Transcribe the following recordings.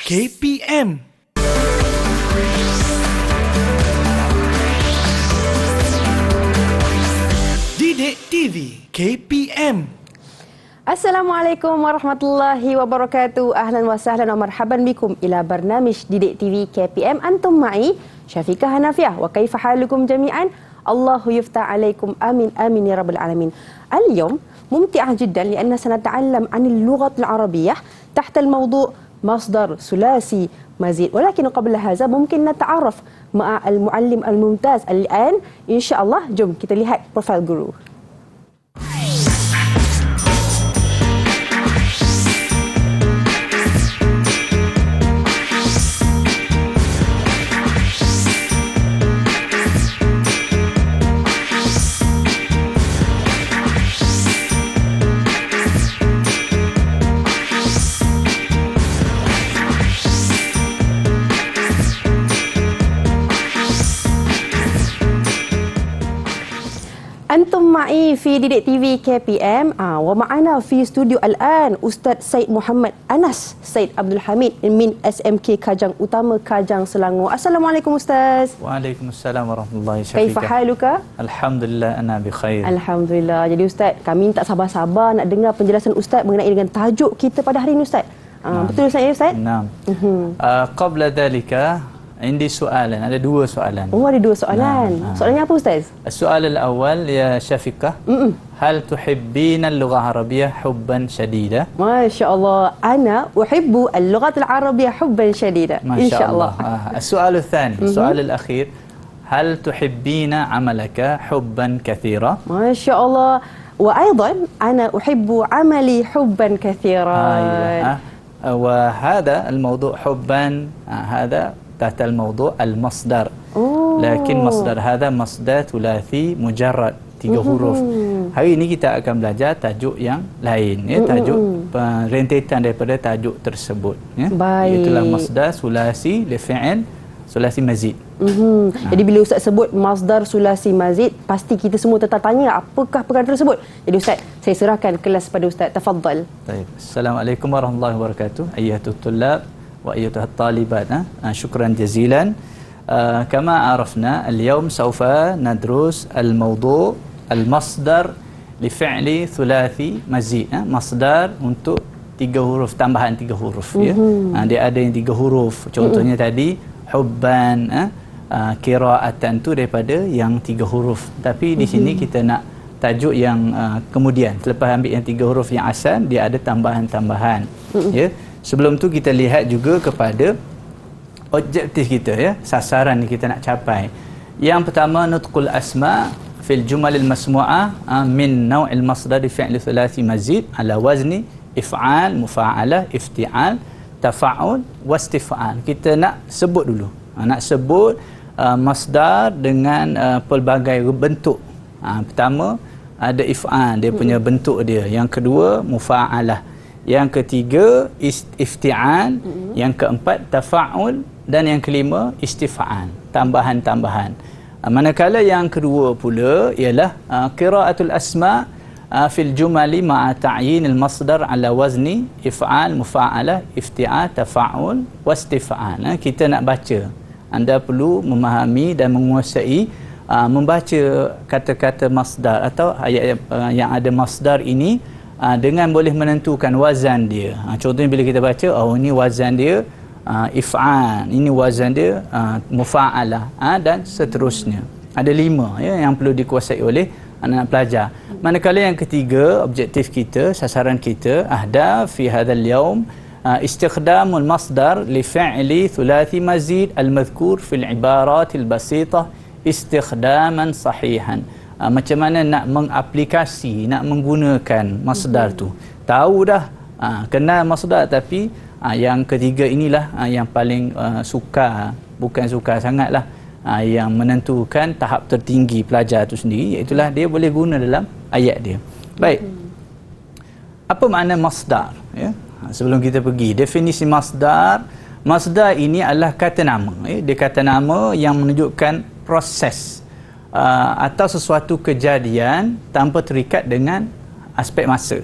KPM. Didik TV KPM. Assalamualaikum warahmatullahi wabarakatuh. Ahlan wa sahlan wa marhaban bikum ila barnamij Didik TV KPM. Antum ma'i Syafiqah Hanafiah wa kaifa halukum jami'an. Allahu yuftah alaikum amin amin ya rabbal alamin. اليوم ممتعة جدا لأننا سنتعلم عن اللغة العربية تحت الموضوع مصدر ثلاثي مزيد، ولكن قبل هذا ممكن نتعرف مع المعلم الممتاز الآن إن شاء الله. Jom kita lihat profil guru. أنتم معي في ديدك TV KPM ومعنا في استوديو الآن أستاذ سيد محمد أنس سيد عبد الحميد من SMK Kajang Utama Kajang Selangor. Assalamualaikum Ustaz. Waalaikumsalam warahmatullahi wabarakatuh. Kaifa haluka? Alhamdulillah ana bi khair. Alhamdulillah. Jadi Ustaz, kami tak sabar-sabar nak dengar penjelasan Ustaz mengenai dengan tajuk kita pada hari ini Ustaz. Betul Ustaz? Naam. Qabla dhalika عندي سؤالا، ada dua soalan. Oh, ada dua soalan. Soalannya apa Ustaz? السؤال الأول يا شفيقة، هل تحبين اللغة العربية حبا شديدا؟ ما شاء الله، أنا أحب اللغة العربية حبا شديدا إن شاء الله. السؤال الثاني، السؤال الأخير، هل تحبين عملك حبا كثيرا؟ ما شاء الله، وأيضا أنا أحب عملي حبا كثيرا. وهذا الموضوع حبا هذا تحت الموضوع المصدر. لكن مصدر هذا مصدر ثلاثي مجرد 3 huruf. Hari ini kita akan belajar tajuk yang lain, ya, tajuk rentetan daripada tajuk tersebut, ya. Baik. Itulah masdar sulasi li fi'il sulasi mazid. Jadi bila Ustaz sebut masdar sulasi mazid, pasti kita semua tertanya apakah perkara tersebut. Jadi Ustaz, saya serahkan kelas pada Ustaz. Tafadhal. Baik. Assalamualaikum warahmatullahi wabarakatuh. Ayyatuhut tullab وأيتها الطالبات شكرا جزيلا. كما عرفنا اليوم سوف ندرس الموضوع المصدر لفعل ثلاثي مزيد. مصدر untuk 3 huruf, tambahan 3 huruf, ya. Dia ada yang 3 huruf. Contohnya tadi hubban, qiraatan tu daripada yang 3 huruf. Tapi di sini kita nak tajuk yang kemudian selepas ambil yang 3 huruf yang asal, dia ada tambahan-tambahan, ya. Sebelum tu kita lihat juga kepada objektif kita, ya, sasaran yang kita nak capai. Yang pertama, nutqul asma fil jumalil masmu'ah min naw'il masdar fi'l thulathi mazid ala wazni if'al, mufa'alah, ifti'al, tafa'ul, wastif'al. Kita nak sebut dulu. Nak sebut masdar dengan pelbagai bentuk. Pertama ada if'al, dia punya bentuk dia. Yang kedua mufa'alah. Yang ketiga ifti'al, yang keempat tafa'ul, dan yang kelima istif'al, tambahan-tambahan. Manakala yang kedua pula ialah qiraatul asma fil jumali ma'a ta'yin al masdar ala wazni if'al, mufa'alah, ifti'al, tafa'ul, wastif'al. Kita nak baca, anda perlu memahami dan menguasai membaca kata-kata masdar atau ayat yang ada masdar ini dengan boleh menentukan wazan dia. Contohnya bila kita baca, oh ini wazan dia if'al, ini wazan dia mufa'alah, dan seterusnya. Ada 5, ya, yang perlu dikuasai oleh anak-anak pelajar. Manakala yang ketiga, objektif kita, sasaran kita, ahdaf fi hadzal yaum istikhdamul masdar li fi'li thulathi mazid al-madhkur fil ibaratil basitah istikhdaman sahihan. Macam mana nak mengaplikasi, nak menggunakan masdar tu. Tahu dah, kenal masdar, tapi yang ketiga inilah yang paling bukan suka sangatlah, yang menentukan tahap tertinggi pelajar tu sendiri, iaitulah dia boleh guna dalam ayat dia. Baik. Apa makna masdar, ya? Sebelum kita pergi definisi masdar, masdar ini adalah kata nama, ya? Dia kata nama yang menunjukkan proses atau sesuatu kejadian tanpa terikat dengan aspek masa.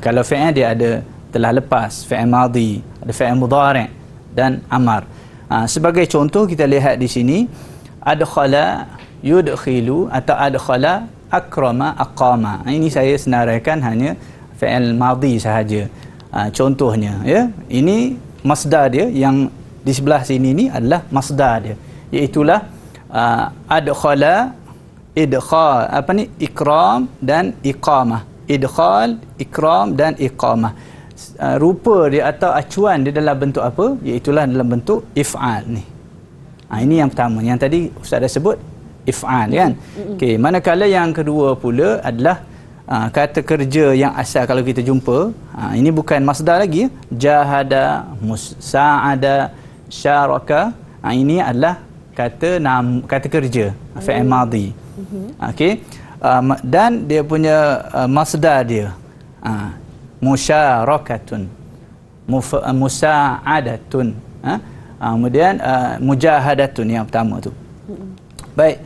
Kalau fi'il dia ada telah lepas, fi'il madhi, ada fi'il mudhari', dan amar. Sebagai contoh kita lihat di sini adkhala yudkhilu atau adkhala akrama aqama. Ini saya senaraikan hanya fi'il madhi sahaja. Contohnya ya, ini masdar dia yang di sebelah sini ni adalah masdar dia, iaitulah adkhala, idkhal, ikram dan iqamah. Idkhal, ikram dan iqamah. Rupa dia atau acuan dia dalam bentuk apa? Iaitulah dalam bentuk if'al ni. Ini yang pertama. Yang tadi Ustaz dah sebut if'al kan. Okey, manakala yang kedua pula adalah kata kerja yang asal kalau kita jumpa, ini bukan masdar lagi ya. Jahada, musa'ada, syaraka. Ini adalah kata kerja, fi'il madhi. Okey. Dan dia punya masdar dia musyarakatun, musa'adatun, kemudian mujahadatun yang pertama tu. Baik,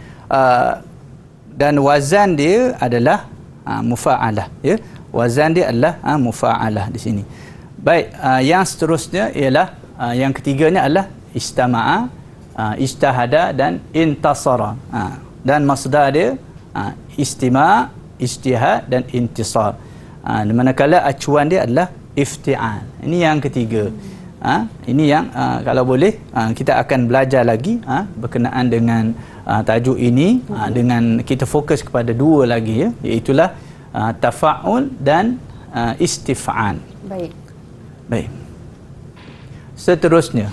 dan wazan dia adalah mufa'alah ya. Wazan dia adalah mufa'alah di sini. Baik, yang seterusnya ialah yang ketiganya adalah istama'a, ijtahada dan intasara. Dan masdar dia istima', ijtihad dan intisar. Manakala acuan dia adalah ifti'al. Ini yang ketiga. Ini yang kalau boleh kita akan belajar lagi berkenaan dengan tajuk ini, dengan kita fokus kepada dua lagi ya, iaitulah tafa'ul dan istif'al. Baik. Seterusnya.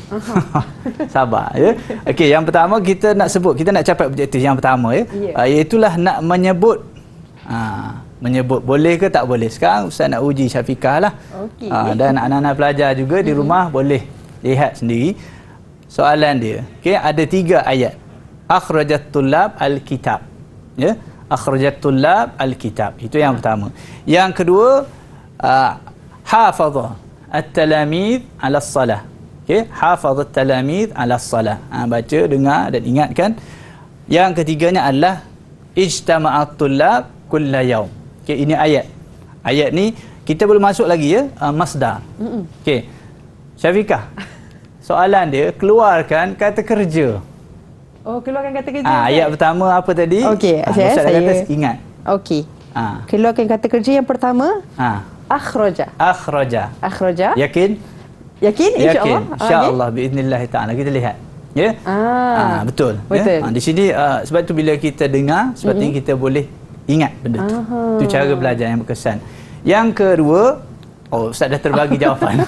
Sabar ya. Okey, yang pertama kita nak sebut, kita nak capai objektif yang pertama ya. Iaitulah nak menyebut boleh ke tak boleh. Sekarang Ustaz nak uji Syafiqah lah. Dan anak-anak pelajar juga di rumah boleh lihat sendiri soalan dia. Okey, ada 3 ayat. Akhrajat tullab al-kitab. Ya, akhrajat tullab al-kitab. Itu yang pertama. Yang kedua, hafadha at-talamid 'ala as-salah. Okey, hafadha at-talamid 'ala as-salah. Baca, dengar dan ingatkan. Yang ketiganya adalah ijtama'at tullab kulla yaum. Okey, ini ayat. Ayat ni kita belum masuk lagi ya, masdar. Okey. Syafiqah. Soalan dia, keluarkan kata kerja. Keluarkan kata kerja. Ayat pertama apa tadi? Okey, saya kata ingat. Okey. Keluarkan kata kerja yang pertama. Akhraja. Yakin? Insya-Allah. Insya-Allah biiznillah taala. Kita lihat. Ya. Betul. Ya? Di sini sebab tu bila kita dengar, sepatutnya kita boleh ingat benda tu. Itu cara belajar yang berkesan. Yang kedua, Ustaz dah terbagi jawapan.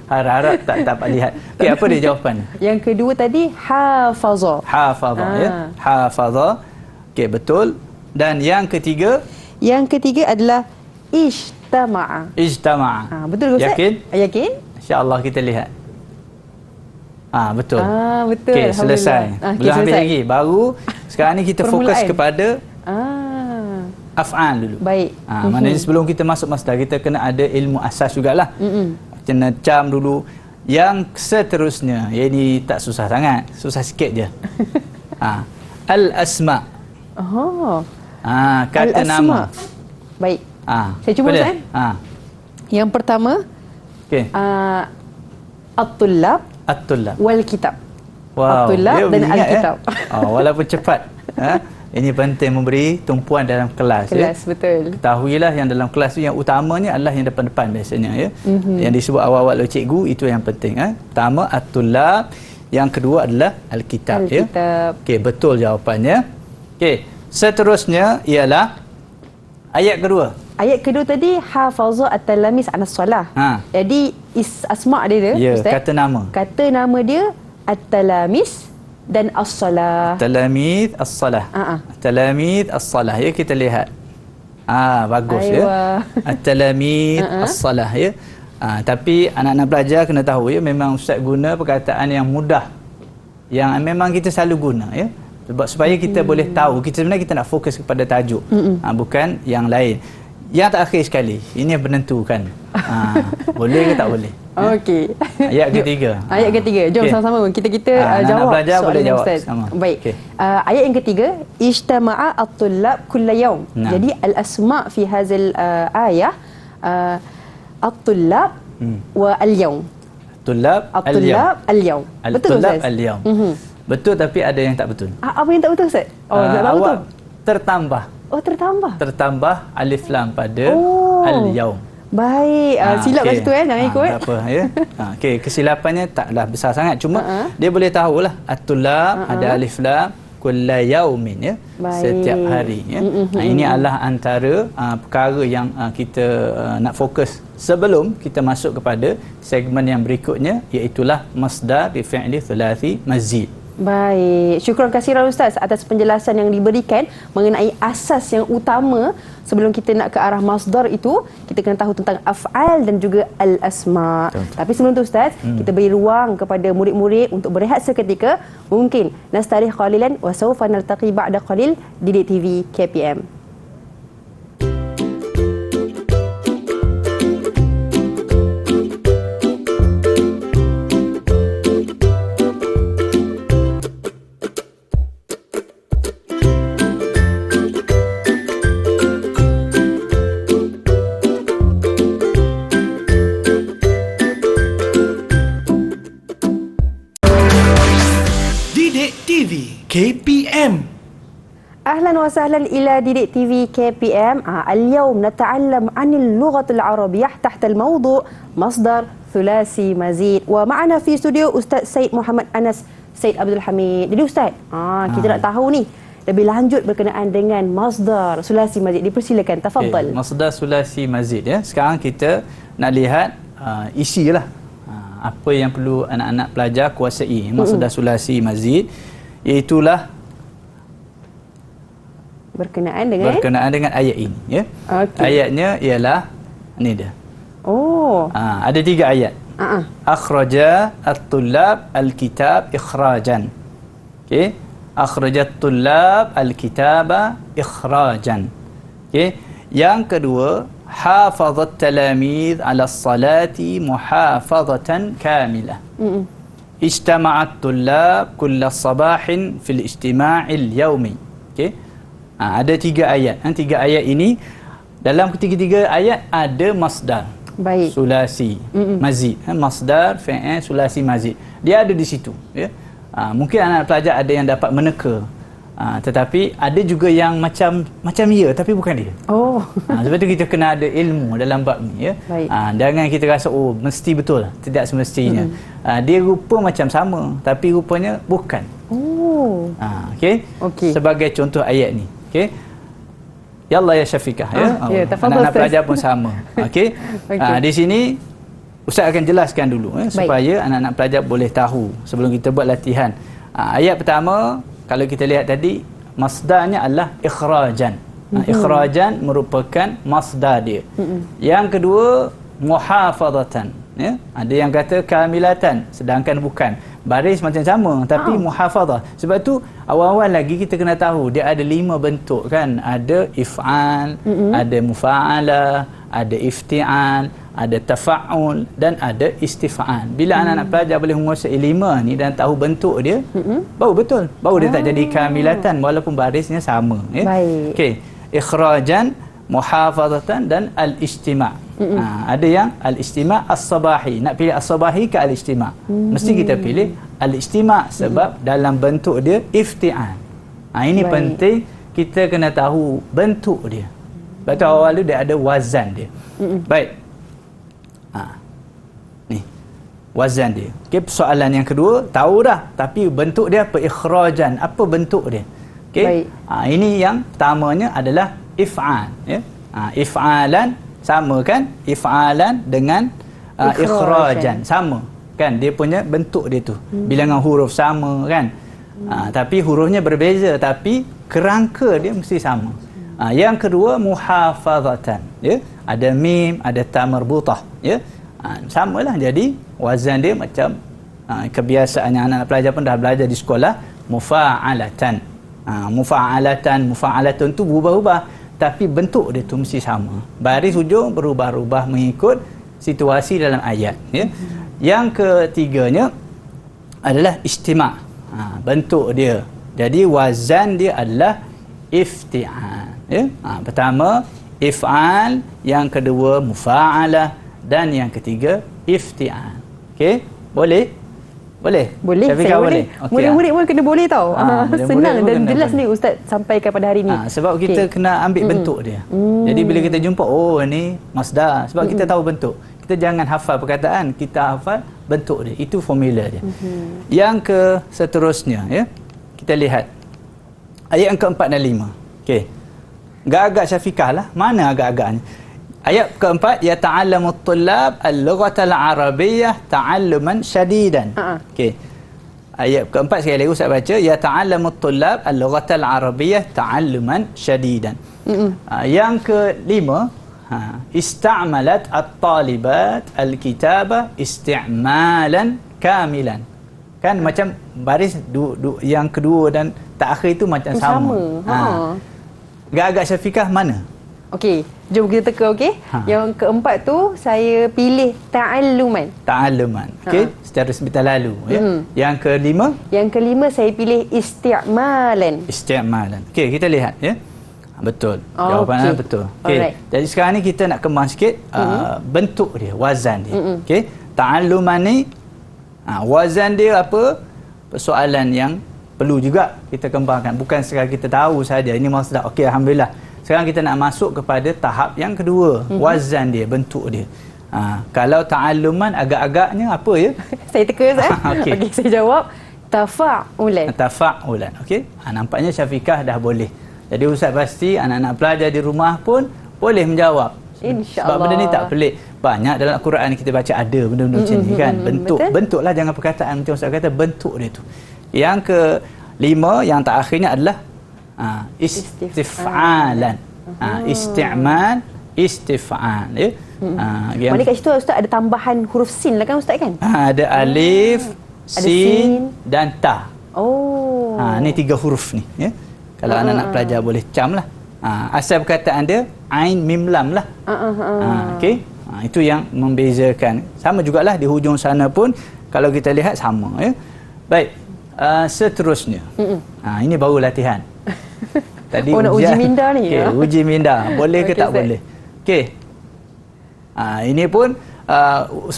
Harap-harap tak dapat lihat. Okey, apa dia jawapan? Yang kedua tadi hafazah. Ya. Hafazah. Okey, betul. Dan yang ketiga? Yang ketiga adalah ijtama'a. Betul ke Ustaz? Yakin? Insya-Allah kita lihat. Betul. Betul. Okey, selesai. Belum habis lagi. Baru sekarang ni kita fokus kepada af'al dulu. Baik. Maknanya sebelum kita masuk masdar, kita kena ada ilmu asas jugalah. Kena cam dulu. Yang seterusnya, ini tak susah sangat. Susah sikit je. Al-asma. Kata nama. Baik. Saya cuba Ustaz. Yang pertama, okey. At-tullab wal kitab. At-tullab dan al-kitab. Walaupun cepat. Ini penting memberi tumpuan dalam kelas ya. Betul. Ketahuilah yang dalam kelas tu yang utamanya adalah yang depan-depan biasanya ya. Yang disebut awal-awal oleh cikgu itu yang penting. Pertama at-tullab, yang kedua adalah al-kitab ya. Okey, betul jawapannya. Okey, seterusnya ialah ayat kedua. Ayat kedua tadi hafazah at-talamis 'ala as-salah. Jadi asma' dia ya, Ustaz. Kata nama. Kata nama dia at-talamis dan as-salah. Talamid as-salah. Talamid as-salah ya, kita lihat. Bagus ya. At-talamid as-salah ya. Tapi anak-anak pelajar kena tahu ya, memang Ustaz guna perkataan yang mudah, yang memang kita selalu guna ya. Sebab supaya kita boleh tahu, kita sebenarnya kita nak fokus kepada tajuk. Bukan yang lain. Yang terakhir sekali, ini yang menentukan. Boleh ke tak boleh? Okey. Ayat ketiga. Ayat ketiga. Jom sama-sama kita jawab soalan boleh jawab Ustaz. sama. Baik. Ayat yang ketiga, ijtama'a at-tullab kulla yaum. Jadi al-asma' fi hadzal ayah at-tullab wa al-yaum. At-tullab al-yawm. At-tullab al-yawm. Betul Al-tullab Ustaz? al-yawm. Betul, tapi ada yang tak betul. Apa yang tak betul Ustaz? Oh, nak tahu tu. Awak tertambah. Oh, tertambah. Tertambah alif lam pada al-yawm. Baik, silap kat situ jangan ikut. Tak apa ya. Okey, kesilapannya taklah besar sangat, cuma dia boleh tahulah at-tullab ada alif lam kulla yaumin ya. Baik. Setiap hari ya. Ini adalah antara perkara yang kita nak fokus sebelum kita masuk kepada segmen yang berikutnya, iaitulah masdar bi fi'li thulathi mazid. Baik, syukran kasiran Ustaz atas penjelasan yang diberikan mengenai asas yang utama sebelum kita nak ke arah masdar itu, kita kena tahu tentang af'al dan juga al-asma. Tapi sebelum tu Ustaz, kita beri ruang kepada murid-murid untuk berehat seketika. Mungkin nastarih qalilan wa sawfa naltaqi ba'da qalil di Didik TV KPM. Didik TV KPM. أهلا وسهلا إلى ديديك تي في كي بي إم. اليوم نتعلم عن اللغة العربية تحت الموضوع مصدر ثلاثي مزيد، ومعنا في استوديو أستاذ سيد محمد أنس Syed Abdul Hamid. Jadi Ustaz, kita nak tahu ni lebih lanjut berkenaan dengan masdar sulasi mazid. Dipersilakan, tafadhal. Masdar sulasi mazid ya. Sekarang kita nak lihat isilah apa yang perlu anak-anak pelajar kuasai masdar sulasi mazid, iaitulah berkenaan dengan ayat ini ya. Okey. Ayatnya ialah ni dia. Oh. Ada 3 ayat. Akhraja at-tullab al-kitab ikhrajan. Okey. Akhraja at-tullab al-kitaba ikhrajan. Okey. Yang kedua, hafazat talamid ala salati muhafazatan kamilah. Ijtama'at tullab kulla sabahin fil ijtima'il yawmi. Okey. Ada 3 ayat. 3 ayat ini, dalam ketiga-tiga ayat ada masdar. Baik. Sulasi mazid. Masdar fi'il sulasi mazid. Dia ada di situ ya. Mungkin anak pelajar ada yang dapat meneka. Tetapi ada juga yang macam ya tapi bukan dia. Oh. Sebab tu kita kena ada ilmu dalam bab ni ya. Baik. Jangan kita rasa mesti betul, tidak semestinya. Dia rupa macam sama tapi rupanya bukan. Oh. Okey. Sebagai contoh ayat ni. Okey. Yallah ya Syafiqah ya. Tafadhal Anak-anak Ustaz. pelajar pun sama. Okey. Di sini Ustaz akan jelaskan dulu supaya anak-anak pelajar boleh tahu sebelum kita buat latihan. Ayat pertama, kalau kita lihat tadi, masdarnya adalah ikhrajan. Ikhrajan merupakan masdar dia. Yang kedua, muhafazatan ya. Ada yang kata kamilatan, sedangkan bukan. Baris macam sama tapi muhafazah. Sebab tu awal-awal lagi kita kena tahu dia ada 5 bentuk kan. Ada if'al, ada mufa'alah, ada ifti'al, ada tafa'ul dan ada istif'al. Bila anak-anak pelajar boleh menguasai 5 ni dan tahu bentuk dia, baru betul. Baru dia tak jadi kamilatan walaupun barisnya sama ya. Baik. Okey. Ikhrajan, muhafazatan dan al-ijtima'. Ada yang al-ijtima' as-sabahi. Nak pilih as-sabahi ke al-ijtima'? Mesti kita pilih al-ijtima' sebab dalam bentuk dia ifti'al. Ini penting kita kena tahu bentuk dia. Sebab tu awal dia ada wazan dia. Baik. Ni wazan dia. Okey, soalan yang kedua tahu dah, tapi bentuk dia apa? Ikhrajan. Apa bentuk dia? Okey. Ini yang pertamanya adalah if'al ya. If'alan sama kan? If'alan dengan ikhrajan sama kan? Dia punya bentuk dia tu. Bilangan huruf sama kan? Tapi hurufnya berbeza tapi kerangka dia mesti sama. Yang kedua muhafazatan ya. Ada mim, ada ta marbutah ya. Samalah, jadi wazan dia macam kebiasaannya anak-anak pelajar pun dah belajar di sekolah, mufa'alatan. Mufa'alatun tu berubah-ubah tapi bentuk dia tu mesti sama. Baris hujung berubah-ubah mengikut situasi dalam ayat ya. Yang ketiganya adalah ijtima'. Bentuk dia. Jadi wazan dia adalah ifti'al ya. Pertama if'al, yang kedua mufa'alah dan yang ketiga ifti'al. Okey, Boleh? Boleh? Boleh, Syafiqah saya boleh. Okey, Murid-murid pun kena boleh tau. murid-murid Senang pun dan kena jelas boleh. ni Ustaz sampaikan pada hari ni. Sebab kita kena ambil bentuk dia. Jadi bila kita jumpa, oh ni masdar. Sebab kita tahu bentuk. Kita jangan hafal perkataan, kita hafal bentuk dia. Itu formula dia. Yang ke seterusnya, ya. Kita lihat ayat yang keempat dan lima. Okey. Agak-agak Syafiqah lah. Mana agak-agaknya? Ayat keempat, yata'allamu at-tullab al-lughata al-arabiyyah ta'alluman syadidan. Okey. Ayat keempat sekali lagi Ustaz baca, yata'allamu at-tullab al-lughata al-arabiyyah ta'alluman syadidan. Yang kelima, ista'malat at-talibat al-kitaba isti'malan kamilan. Kan macam baris yang kedua dan terakhir itu macam sama. Agak-agak Syafiqah mana? Okey, jom kita teka, okey. Yang keempat tu saya pilih ta'alluman. Ta'alluman. Okey, secara sebentar lalu ya. Yang kelima? Yang kelima saya pilih isti'malan. Isti'malan. Okey, kita lihat ya. Betul. Jawapannya betul. Okey. Jadi sekarang ni kita nak kembang sikit bentuk dia, wazan dia. Okey. Ta'alluman ni wazan dia apa? Persoalan yang perlu juga kita kembangkan. Bukan sekadar kita tahu saja ini masdar. Okey, alhamdulillah. Sekarang kita nak masuk kepada tahap yang kedua, wazan dia, bentuk dia. Kalau ta'alluman agak-agaknya apa ya? Saya teka Ustaz. Okey, saya jawab tafa'ulan. Tafa'ulan. Okey. Nampaknya Syafiqah dah boleh. Jadi Ustaz pasti anak-anak pelajar di rumah pun boleh menjawab. InsyaAllah. Sebab benda ni tak pelik. Banyak dalam Al-Quran kita baca ada benda-benda macam ni kan. Bentuk. Betul? Bentuklah, jangan perkataan. Macam Ustaz kata, bentuk dia tu. Yang kelima, yang terakhirnya adalah istif'alan. Isti'mal, istif'al. Ya? Mana kat situ Ustaz ada tambahan huruf sin lah kan Ustaz kan? Ada alif, sin dan ta. Oh. Ni 3 huruf ni. Ya? Kalau anak-anak pelajar boleh cam lah. Asal perkataan dia ain mim lam lah. Okey. Itu yang membezakan. Sama jugalah di hujung sana pun kalau kita lihat sama ya. Baik. Seterusnya. Ini baru latihan. Tadi nak uji minda ni. Okey, uji minda. Boleh ke tak boleh? Okey. Ini pun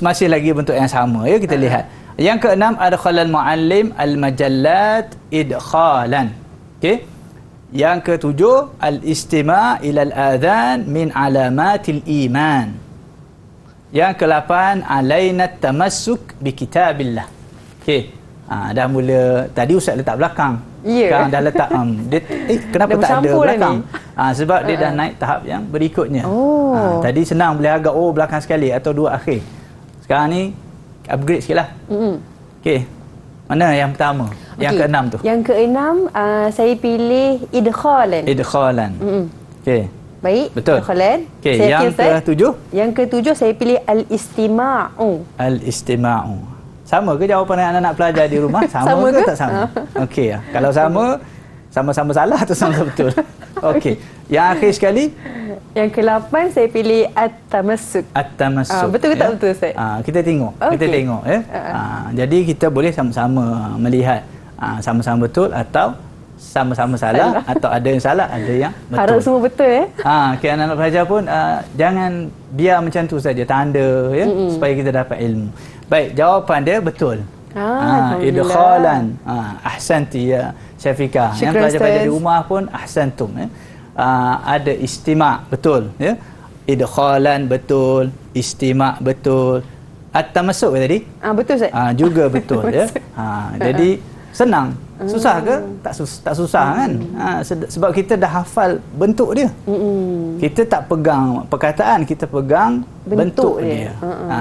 masih lagi bentuk yang sama ya, kita lihat. Yang keenam, adkhalal muallim al-majallat idkhalan. Okey. Yang ketujuh, al-istima' ila al-adhan min alamatil iman. Yang ke-8, alaina tamassuk bi kitabillah. Okey. Dah mula tadi Ustaz letak belakang. Sekarang dah letak kenapa dah tak ada belakang? Sebab dia dah naik tahap yang berikutnya. Tadi senang boleh agak belakang sekali atau 2 akhir. Sekarang ni upgrade sikitlah. Okey. Mana yang pertama? Yang keenam tu. Yang keenam saya pilih idkhalan. Idkhalan. Okey. Baik. Betul. Idkhalan. Okey, yang ketujuh? Yang ketujuh saya pilih al-istima'u. Al-istima'u. Sama ke jawapan anak-anak pelajar di rumah? Sama ke tak sama? Okey. Kalau sama-sama salah atau sama betul? Okey. Yang akhir sekali? Yang ke-8 saya pilih at-tamassuk. At-tamassuk. Betul ke tak betul Ustaz? Kita tengok. Kita tengok ya. Jadi kita boleh sama-sama melihat sama-sama betul atau sama-sama salah atau ada yang salah, ada yang betul. Harap semua betul ya. Okay, anak-anak pelajar pun jangan biar macam tu saja, tanda ya, supaya kita dapat ilmu. Baik, jawapan dia betul. Idkhalan. Ahsanti ya Syafiqah. Yang pelajar-pelajar di rumah pun ahsantum ya. Ada istima' betul ya. Idkhalan betul, istima' betul. At-tamassuk tadi? Betul Ustaz. Juga betul ya. Jadi senang. Susah ke? Tak susah kan? Sebab kita dah hafal bentuk dia. Kita tak pegang perkataan, kita pegang bentuk dia.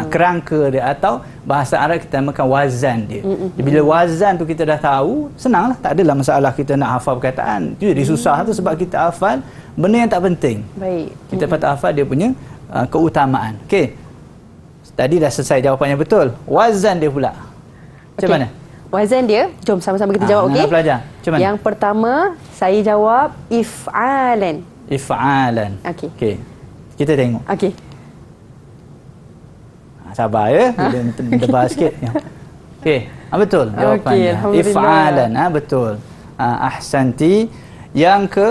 Kerangka dia, atau bahasa Arab kita namakan wazan dia. Bila wazan tu kita dah tahu, senanglah. Tak adalah masalah kita nak hafal perkataan. Jadi susah tu sebab kita hafal benda yang tak penting. Baik. Kita patut hafal dia punya keutamaan. Okey. Tadi dah selesai jawapannya betul. Wazan dia pula. Macam mana? Wazan dia, jom sama-sama kita jawab, okey? Pelajar. Macam mana? Yang pertama, saya jawab if'alan. If'alan. Okey. Okey. Kita tengok. Okey. Sabar ya. Debar sikit. Okey. Betul jawapannya. Okay, if'alan. Betul. Ahsanti. Yang ke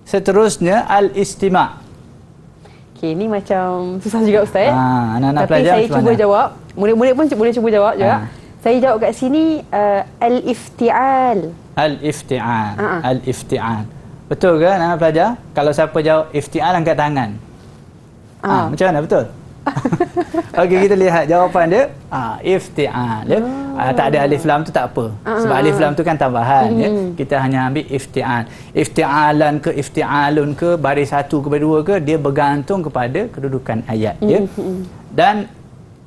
seterusnya al-istima'. Okey, ni macam susah juga Ustaz. Anak-anak Tapi pelajar saya macam cuba mana? jawab. Murid-murid pun boleh cuba jawab juga. Saya jawab kat sini al-iftial. Al-ifti'al. Al-ifti'al. Betul ke anak-anak pelajar? Kalau siapa jawab ifti'al, angkat tangan. Macam mana? Betul? Okey, kita lihat jawapan dia. Ifti'al. Tak ada alif lam tu tak apa. Sebab alif lam tu kan tambahan. Ya. Kita hanya ambil ifti'al. Ifti'alan ke ifti'alun ke, baris satu ke baris dua ke, dia bergantung kepada kedudukan ayat. Ya. Dan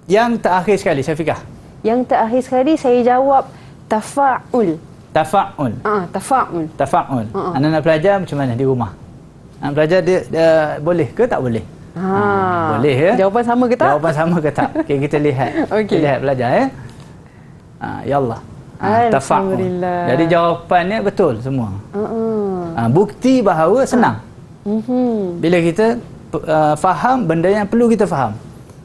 yang terakhir sekali, Syafiqah. Yang terakhir sekali saya jawab tafa'ul. Tafa'ul. Tafa'ul. Tafa'ul. Anak-anak pelajar macam mana di rumah? Anak pelajar dia boleh ke tak boleh? Boleh ya? Jawapan sama ke tak? Jawapan sama ke tak? Okay, kita lihat. Okey. Kita lihat pelajar ya. Ya Allah. Tafa'ul. Alhamdulillah. Jadi jawapannya betul semua. Bukti bahawa senang. Bila kita faham benda yang perlu kita faham.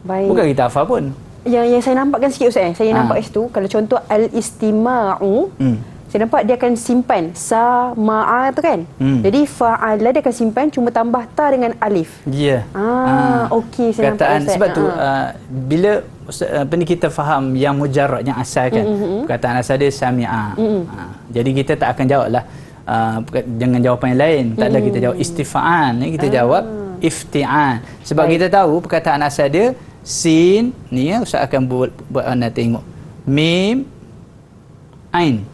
Baik. Bukan kita hafal pun. Yang saya nampakkan sikit Ustaz. Saya nampak kat situ, kalau contoh al-istima'u, saya nampak dia akan simpan sama'a tu kan. Jadi fa'ala dia akan simpan, cuma tambah ta dengan alif. Ya. Okey, saya nampak Ustaz. Sebab tu bila kita faham yang mujarrad, yang asal kan, perkataan asal dia sami'a. Jadi kita tak akan jawablah dengan jawapan yang lain. Tak ada kita jawab istifa'an, kita jawab ifti'an. Sebab kita tahu perkataan asal dia sin ni ya, Ustaz akan buat anda tengok. Mim ain.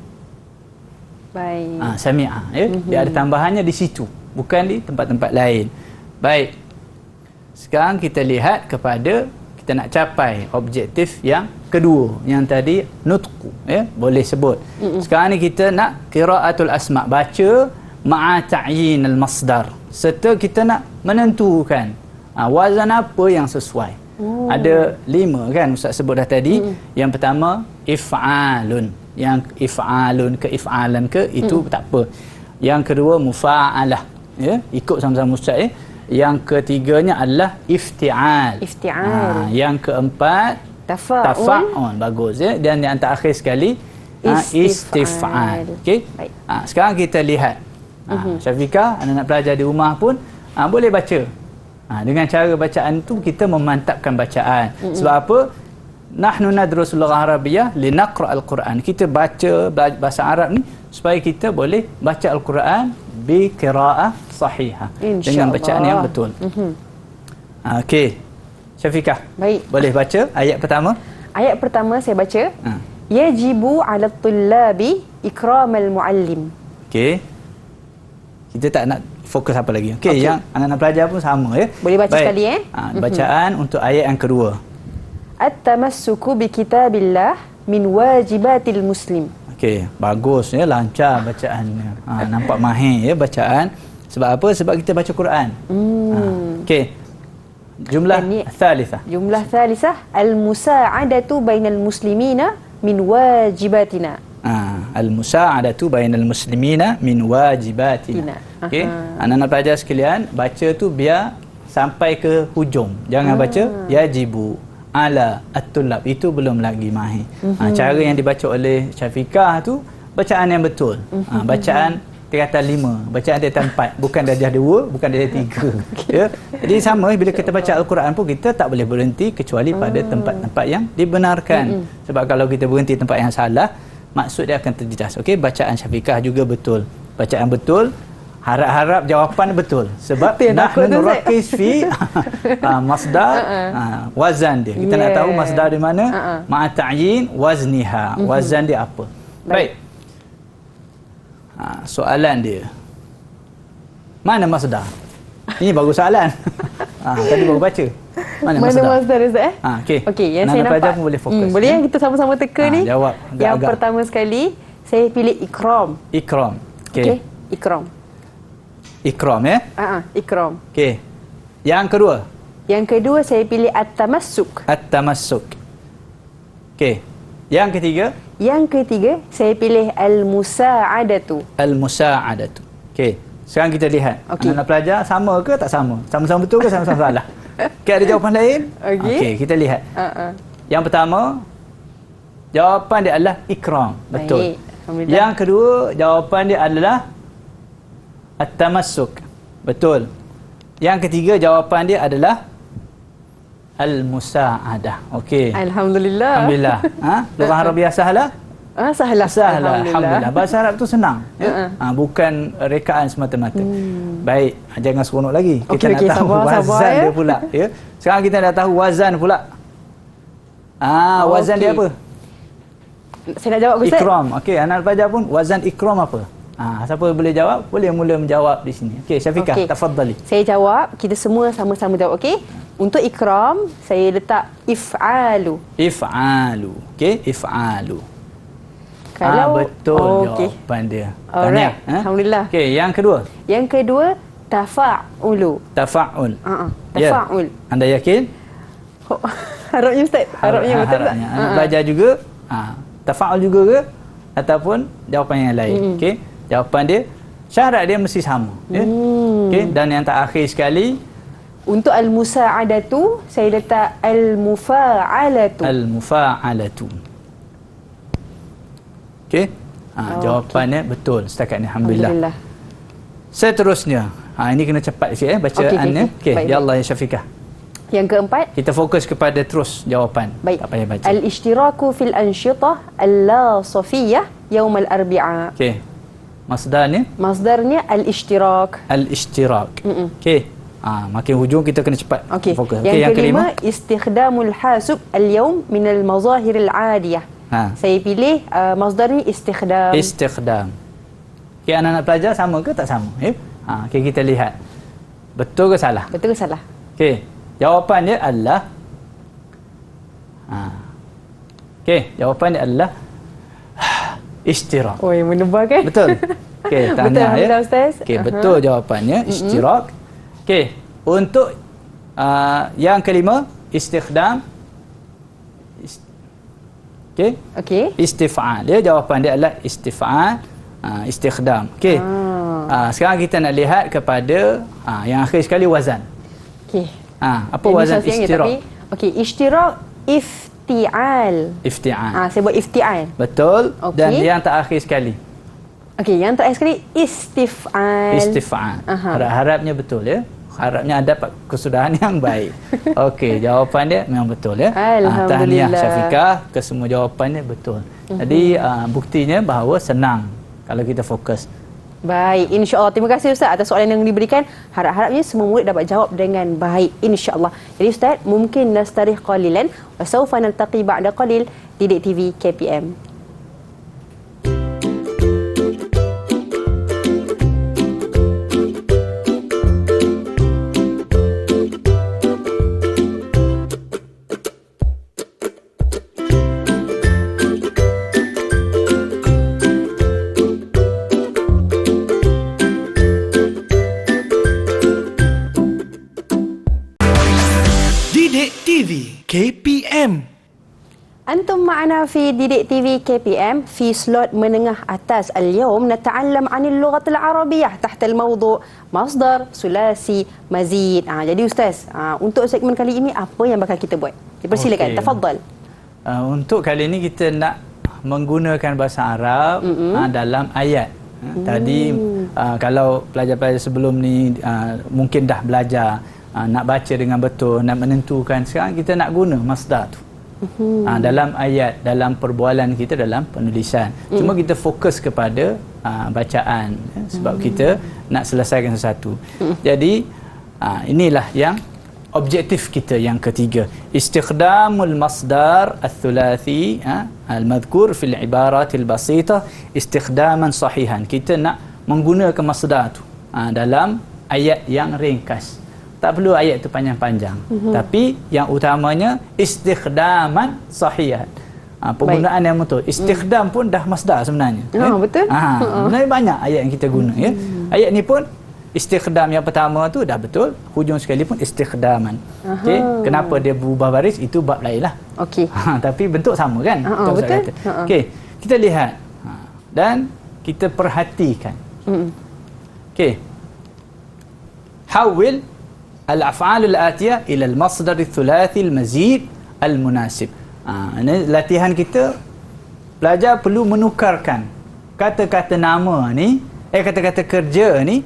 Baik. Sami'ah ya. Dia ada tambahannya di situ, bukan di tempat-tempat lain. Baik. Sekarang kita lihat kepada kita nak capai objektif yang kedua, yang tadi nutqu ya, boleh sebut. Sekarang ni kita nak qiraatul asma, baca ma'a ta'yin al-masdar, serta kita nak menentukan wazan apa yang sesuai. Ada 5 kan Ustaz sebut dah tadi. Yang pertama if'alun, yang if'alun ke if'alan ke itu tak apa. Yang kedua mufa'alah ya, ikut sama-sama Ustaz ya. Yang ketiganya adalah ifti'al. Yang keempat tafa'ul. Bagus ya. Dan yang terakhir sekali istif'al. Okey. Sekarang kita lihat. Syafiqah, anak-anak pelajar di rumah pun boleh baca. Dengan cara bacaan tu kita memantapkan bacaan. Sebab apa? Nahnu nadrusul lughah arabiyyah linaqra al-Quran. Kita baca bahasa Arab ni supaya kita boleh baca al-Quran bi qiraah sahihah, dengan bacaan yang betul. Okey. Syafiqah. Baik. Boleh baca ayat pertama? Ayat pertama saya baca. Yajibu 'ala at-tullabi ikramal muallim. Okey. Kita tak nak fokus apa lagi. Okey, yang anak-anak pelajar pun sama ya. Boleh baca sekali Bacaan untuk ayat yang kedua. At-tamassuku bi kitabillah min wajibatil muslim. Okey, bagus ya, lancar bacaannya. Nampak mahir ya bacaan. Sebab apa? Sebab kita baca Quran. Okey. Jumlah thalithah. Jumlah thalithah al-musa'adatu bainal muslimina min wajibatina. Al-musa'adatu bainal muslimina min wajibatina. Okey. Anak-anak pelajar sekalian, baca tu biar sampai ke hujung. Jangan baca yajibu ala at-tullab, itu belum lagi mahir. Cara yang dibaca oleh Syafiqah tu bacaan yang betul. Bacaan tingkatan 5, bacaan tingkatan 4, bukan darjah 2, bukan darjah 3. Ya. Jadi sama bila kita baca Al-Quran pun kita tak boleh berhenti kecuali pada tempat-tempat yang dibenarkan. Sebab kalau kita berhenti tempat yang salah, maksud dia akan terjejas. Okey, bacaan Syafiqah juga betul. Bacaan betul, harap-harap jawapan betul. Sebab nahnu nurakkis fi masdar wazan dia. Kita nak tahu masdar di mana, ma'a ta'yin wazniha. Wazan dia apa? Baik. Soalan dia. Mana masdar? Ini baru soalan. Tadi baru baca. Mana masdar Ustaz? Okey, yang saya nampak pun boleh fokus. Boleh yang kita sama-sama teka ni? Jawab. Yang pertama sekali saya pilih ikram. Ikram. Okey. Ikram. Ikram ya? Ikram. Okey. Yang kedua? Yang kedua saya pilih at-tamassuk. At-tamassuk. Okey. Yang ketiga? Yang ketiga saya pilih al-musa'adatu. Al-musa'adatu. Okey. Sekarang kita lihat. Anak-anak pelajar sama ke tak sama? Sama-sama betul ke sama-sama salah? Okey, ada jawapan lain? Okey, kita lihat. Yang pertama, jawapan dia adalah ikram. Betul. Yang kedua, jawapan dia adalah at-tamassuk. Betul. Yang ketiga jawapan dia adalah al-musa'adah. Okey. Alhamdulillah. Alhamdulillah. Lughah Arabiah sahlah? Sahlah. Alhamdulillah. Bahasa Arab tu senang. Ya? Bukan rekaan semata-mata. Baik, jangan seronok lagi. Kita nak tahu wazan dia pula. Ya? Sekarang kita dah tahu wazan pula. Wazan dia apa? Saya nak jawab, Ustaz. Ikram. Okey, anak pelajar pun wazan ikram apa? Siapa boleh jawab? Boleh mula menjawab di sini. Okey, Syafiqah, tafadhali. Saya jawab, kita semua sama-sama jawab, okey? Untuk ikram, saya letak if'alu. If'alu. Okey, if'alu. Kalau betul jawapan dia. Alright. Alhamdulillah. Okey, yang kedua. Yang kedua, tafa'ulu. Tafa'ul. Tafa'ul. Ya. Anda yakin? Harapnya Ustaz. Harapnya betul tak? Anak belajar juga. Tafa'ul juga ke? Ataupun jawapan yang lain. Okey. Jawapan dia, syarat dia mesti sama. Ya? Okey. Dan yang terakhir sekali, untuk al-musa'adatu, saya letak al-mufa'alatu. Al-mufa'alatu. Okey. Jawapannya betul setakat ni. Alhamdulillah. Seterusnya. Ini kena cepat sikit bacaannya. Okey. Ya Allah ya Syafiqah. Yang keempat, kita fokus kepada terus jawapan. Baik. Tak payah baca. Al-ishtiraku fil ansyitah al-la-safiyah yaum al-arbi'a. Okey. Masdarnya? Masdarnya al-ishtirak. Al-ishtirak. Okey. Makin hujung kita kena cepat fokus. Yang kelima, istikhdamul hasub al-yawm min al-mazahir al-adiyah. Saya pilih masdarnya istikhdam. Istikhdam. Okey, anak-anak pelajar sama ke tak sama? Okey, kita lihat. Betul ke salah? Betul ke salah? Okey. Jawapan dia adalah okey, jawapan dia adalah ishtirak. Oi, menebak kan? Betul. Okey, tahniah ya. Ustaz. Okey, betul jawapannya ishtirak. Okey, untuk yang kelima, istikhdam. Okey. Istif'al. Dia jawapan dia adalah istif'al, istikhdam. Okey. Sekarang kita nak lihat kepada yang akhir sekali, wazan. Okey. Apa wazan ishtirak? Okey, ishtirak ifti'al. Ifti'al. Saya buat ifti'al. Betul. Dan yang terakhir sekali. Okey, yang terakhir sekali istif'al. Istif'al. Harap-harapnya betul ya. Harapnya ada kesudahan yang baik. Okey, jawapan dia memang betul ya. Alhamdulillah. Tahniah Syafiqah, kesemua jawapannya betul. Jadi buktinya bahawa senang kalau kita fokus. Baik, insya-Allah. Terima kasih Ustaz atas soalan yang diberikan. Harap-harapnya semua murid dapat jawab dengan baik, insya-Allah. Jadi Ustaz, mungkin nastarih qalilan wa sawfa naltaqi ba'da qalil di Didik TV KPM. Didik TV KPM. أنتم معنا في ديديك تي في KPM في سلوت menengah atas. اليوم نتعلم عن اللغة العربية تحت الموضوع مصدر ثلاثي مزيد. Jadi Ustaz, untuk segmen kali ini apa yang bakal kita buat? Dipersilakan, tafadhal. Untuk kali ini kita nak menggunakan bahasa Arab dalam ayat. Tadi kalau pelajar-pelajar sebelum ni mungkin dah belajar nak baca dengan betul, nak menentukan, sekarang kita nak guna masdar tu. Dalam ayat, dalam perbualan kita, dalam penulisan. Cuma kita fokus kepada bacaan sebab kita nak selesaikan sesuatu. Jadi inilah yang objektif kita yang ketiga, istikhdamul masdar al-thulathi al-madhkur fil ibaratil basitah istikhdaman sahihan. Kita nak menggunakan masdar tu dalam ayat yang ringkas. Tak perlu ayat itu panjang-panjang. Tapi yang utamanya istikhdaman sahihan. Penggunaan yang betul. Istikhdam pun dah masdar sebenarnya. Betul. Sebenarnya banyak ayat yang kita guna ya. Ayat ni pun istikhdam yang pertama tu dah betul, hujung sekali pun istikhdaman. Okey, kenapa dia berubah baris itu bab lainlah. Okey. Tapi bentuk sama kan? Betul. Okey, kita lihat dan kita perhatikan. Okey. Hawil al-af'al al-atiyah ila al-masdar al-thulathi al-mazid al-munasib. Ini latihan kita. Pelajar perlu menukarkan kata-kata nama ni, kata-kata kerja ni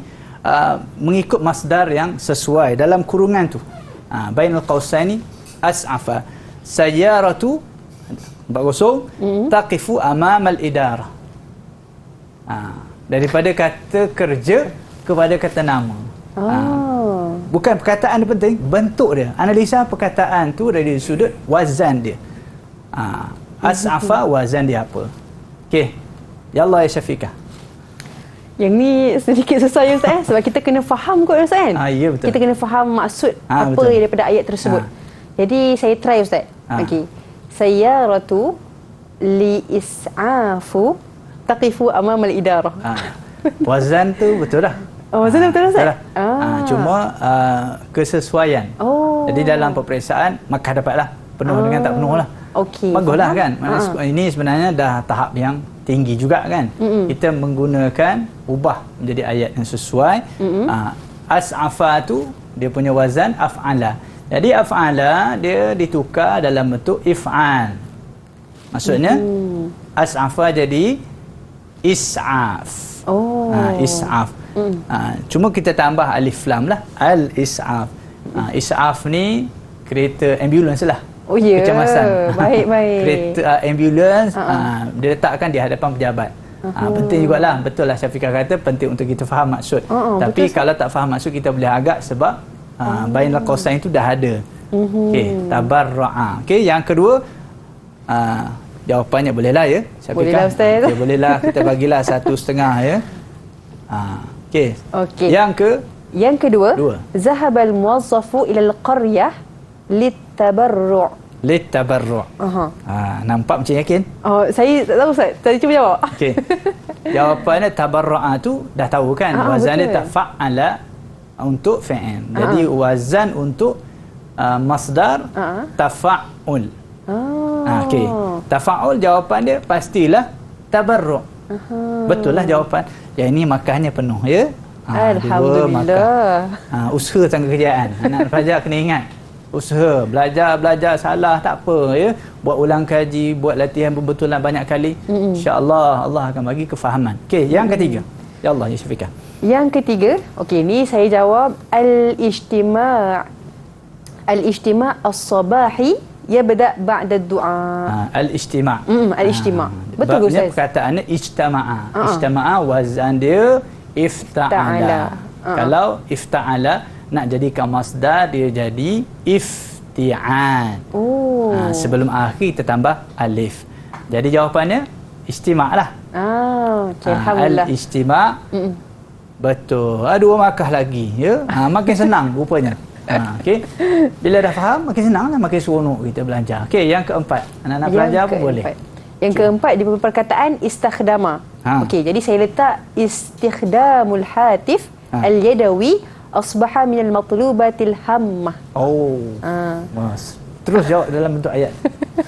mengikut masdar yang sesuai dalam kurungan tu. Bainal qausaini as'afa sayyaratu taqifu amamal idarah. Daripada kata kerja kepada kata nama. Bukan perkataan dia penting, bentuk dia. Analisa perkataan tu dari sudut wazan dia. As'afa wazan dia apa? Okey. Ya Allah ya Syafiqah. Yang ni sedikit susah ya Ustaz sebab kita kena faham kot Ustaz kan? Ya betul. Kita kena faham maksud apa betul. daripada ayat tersebut. Jadi saya try Ustaz. Okey. Sayyaratu li is'afu taqifu amamal idarah. Wazan tu betul dah. Wazan betul Ustaz? Cuma kesesuaian. Jadi dalam peperiksaan maka dapatlah penuh dengan tak penuh lah. Okey. Baguslah kan. Ini sebenarnya dah tahap yang tinggi juga kan. Kita menggunakan ubah menjadi ayat yang sesuai. As'afa tu dia punya wazan af'ala. Jadi af'ala dia ditukar dalam bentuk if'al. Maksudnya as'afa jadi is'af. Is'af. Cuma kita tambah alif lam lah. Al-is'af. Is'af ni kereta ambulans lah. Kecemasan. Baik. Kereta ambulans dia letakkan di hadapan pejabat. Penting jugalah. Betul lah Syafiqah kata penting untuk kita faham maksud. Tapi betul, kalau tak faham maksud kita boleh agak sebab bainal qausain itu dah ada. Okey, tabarra'a. Okey, yang kedua jawapannya bolehlah ya Syafiqah. Bolehlah Ustaz. Okay, bolehlah kita bagilah 1.5 ya. Okey. Yang kedua, zahabal muwazzafu ila al-qaryah litabarru'. Nampak macam yakin? Saya tak tahu Ustaz. Tadi cuba jawab. Okey. Jawapannya tabarra'a tu dah tahu kan. Wazan dia tak fa'ala untuk fi'il. Jadi wazan untuk masdar tafa'ul. Okey. Tafa'ul jawapan dia pastilah tabarru'. Betul lah jawapan. Yang ini makannya penuh ya. Alhamdulillah. Usaha tangga kerjaan. Anak pelajar kena ingat. Usaha, belajar salah tak apa ya. Buat ulang kaji, buat latihan berbetulan banyak kali. Insya-Allah Allah akan bagi kefahaman. Okey, yang ketiga. Ya Allah ya Syafiqah. Yang ketiga, okey ni saya jawab al-ijtima'. Al-ijtima' as-sabahi yabda' ba'da ad-du'a. Al-ijtima'. Al-ijtima'. Betul Ustaz. Perkataannya ijtama'a. Ijtama'a wazan dia ifta'ala. Kalau ifta'ala nak jadikan masdar dia jadi ifti'an. Sebelum akhir kita tambah alif. Jadi jawapannya ijtima' lah. Alhamdulillah. Al-ijtima' betul. Dua markah lagi ya. Makin senang rupanya. Okey. Bila dah faham makin senang lah, makin seronok kita belajar. Okey, yang keempat. Anak-anak belajar pun boleh. Yang keempat di perkataan istikhdama. Okey, jadi saya letak istikhdamul hatif al-yadawi asbaha min al-matlubatil hammah. Terus jawab dalam bentuk ayat.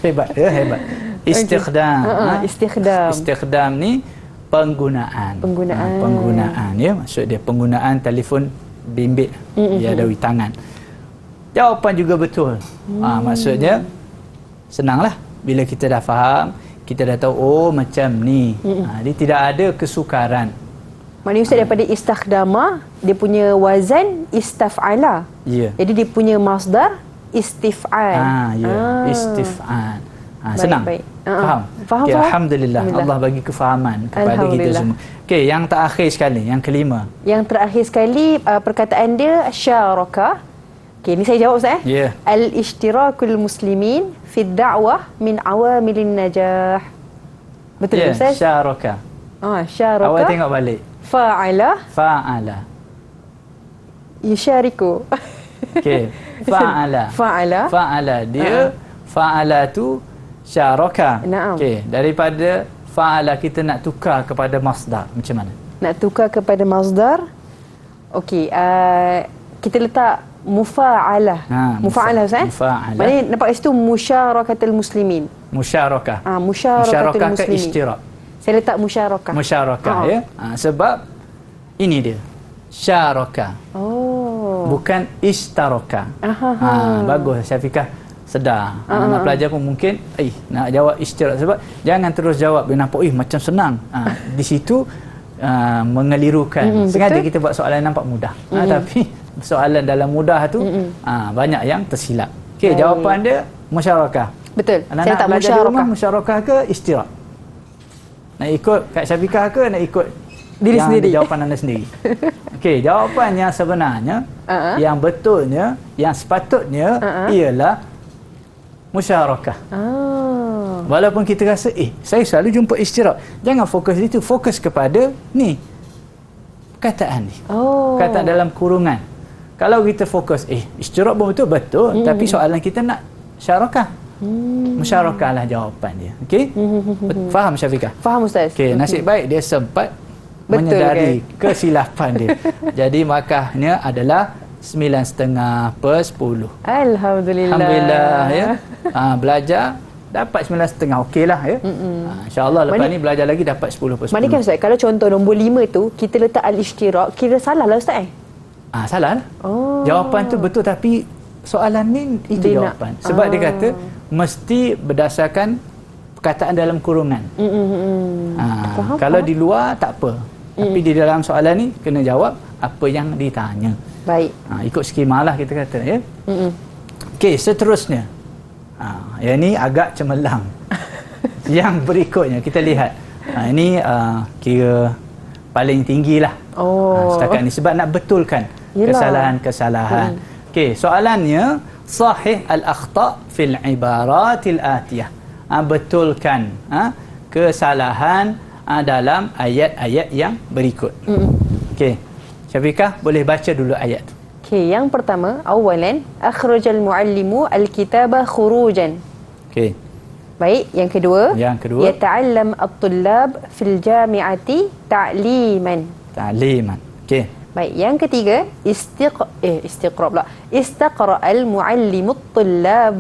Hebat ya, hebat. Istikhdam. Istikhdam ni penggunaan ya, maksud dia penggunaan telefon bimbit yadawi tangan. Jawapan juga betul. Maksudnya senanglah bila kita dah faham, kita dah tahu macam ni. Dia tidak ada kesukaran. Maknanya Ustaz daripada istakhdama dia punya wazan istaf'ala. Jadi dia punya masdar istif'al. Istif'al. Senang. Faham? Okay, Alhamdulillah. Allah bagi kefahaman kepada kita semua. Okey, yang terakhir sekali, yang kelima. Yang terakhir sekali perkataan dia syaraka. Okey, ni saya jawab Ustaz Al-ishtirakul muslimin fi ad-da'wah min awamilin najah. Betul Ustaz? Syaraka. Syaraka. Awak tengok balik. Fa'ala. Yusyariku. Okey. Fa'ala. Dia fa'ala tu syaraka. Okey, daripada fa'ala kita nak tukar kepada masdar. Macam mana? Nak tukar kepada masdar? Okey, kita letak mufa'alah. Mufa'alah Ustaz? Mufa'alah. Maknanya nampak kat situ musyarakatul muslimin. Musyarakah. Musyarakatul muslimin. Ishtirak. Saya letak musyarakah. Ya. Sebab ini dia. Syaraka. Bukan ishtaraka. Bagus Syafiqah. Sedar. Anak pelajar pun mungkin nak jawab ishtirak sebab jangan terus jawab dia nampak macam senang. Di situ mengelirukan. Sengaja betul. kita buat soalan nampak mudah. Tapi soalan dalam mudah tu banyak yang tersilap. Okey, jawapan dia musyarakah. Betul. Anak-anak Saya tak belajar di rumah musyarakah. musyarakah ke istirak? Nak ikut Kak Syafiqah ke nak ikut Diri yang sendiri? jawapan anda sendiri? Okey, jawapan yang sebenarnya, yang betulnya, yang sepatutnya ialah musyarakah. Walaupun kita rasa saya selalu jumpa istirak. Jangan fokus itu, fokus kepada ni perkataan ni. Perkataan dalam kurungan. Kalau kita fokus istirak pun betul, tapi soalan kita nak syarakah. Musyarakahlah jawapan dia. Okey? Faham Syafiqah? Faham Ustaz. Okey, nasib baik dia sempat Betul, menyedari kesilapan dia. Jadi markahnya adalah 9.5/10. Alhamdulillah. Alhamdulillah ya. Belajar dapat 9.5, okeylah ya. InsyaAllah lepas ni belajar lagi dapat 10/10. Mana kan Ustaz, kalau contoh nombor 5 tu kita letak al-ishtirak, kira salah lah Ustaz Salah lah. Jawapan tu betul tapi soalan ni itu Dia jawapan. Sebab dia kata mesti berdasarkan perkataan dalam kurungan. Kalau di luar tak apa. Tapi di dalam soalan ni kena jawab apa yang ditanya. Baik. Ikut skema lah kita kata ya. Okey, seterusnya. Yang ni agak cemerlang. Yang berikutnya kita lihat. Ini kira paling tinggi lah. Setakat ni sebab nak betulkan kesalahan-kesalahan. Okey, soalannya sahih al-akhta' fil ibaratil atiyah. Betulkan kesalahan dalam ayat-ayat yang berikut. Okey. Syafiqah boleh baca dulu ayat tu. Okey, yang pertama, awalan akhrajal muallimu al-kitaba khurujan. Okey. Baik, yang kedua, yata'allam at-tullab fil jami'ati ta'liman. Ta'liman. Okey. Baik, yang ketiga, istiqra' pula. Istaqra'al muallimu at-tullab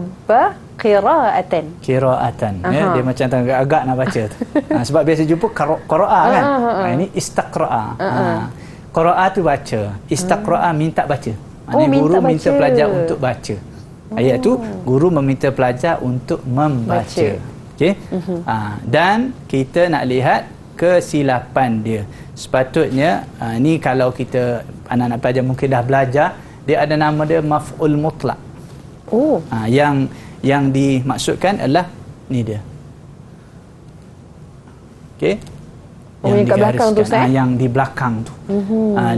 qira'atan. Qira'atan. Ya, dia macam agak nak baca tu. Sebab biasa jumpa qira'a kan. Ini istaqra'a. Qira'a tu baca. Istaqra'a minta baca. Maknanya guru minta pelajar untuk baca. Ayat tu guru meminta pelajar untuk membaca. Okey. Dan kita nak lihat kesilapan dia. Sepatutnya ni kalau kita anak-anak pelajar mungkin dah belajar, dia ada nama dia maf'ul mutlaq. Yang dimaksudkan adalah ni dia. Okey. Yang kat belakang tu Ustaz? Yang di belakang tu.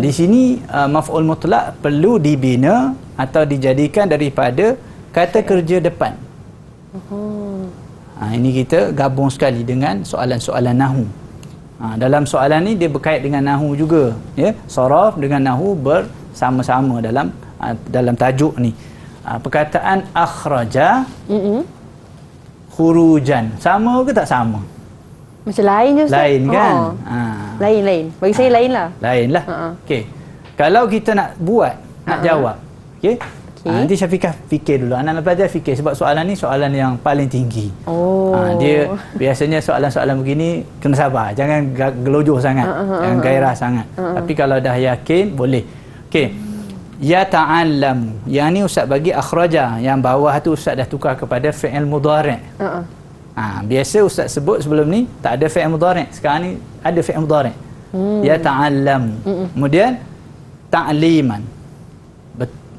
Di sini maf'ul mutlaq perlu dibina atau dijadikan daripada kata kerja depan. Ini kita gabung sekali dengan soalan-soalan nahu. Dalam soalan ni dia berkait dengan nahu juga, ya. Saraf dengan nahu bersama-sama dalam tajuk ni. Perkataan akhraja khurujan sama ke tak sama? Macam lain je Ustaz. Lain kan? Lain. Bagi saya lain lah. Lain lah. Okey. Kalau kita nak buat, nak jawab. Okey. Nanti Syafiqah fikir dulu. Anak-anak pelajar fikir sebab soalan ni soalan yang paling tinggi. Dia biasanya soalan-soalan begini kena sabar. Jangan gelojoh sangat. Jangan gairah sangat. Tapi kalau dah yakin, boleh. Okey. Ya ta'allam. Yang ni Ustaz bagi akhraja. Yang bawah tu Ustaz dah tukar kepada fi'il mudhari'. Biasa Ustaz sebut sebelum ni tak ada fi'il mudhari'. Sekarang ni ada fi'il mudhari'. Ya ta'allam. Kemudian ta'liman.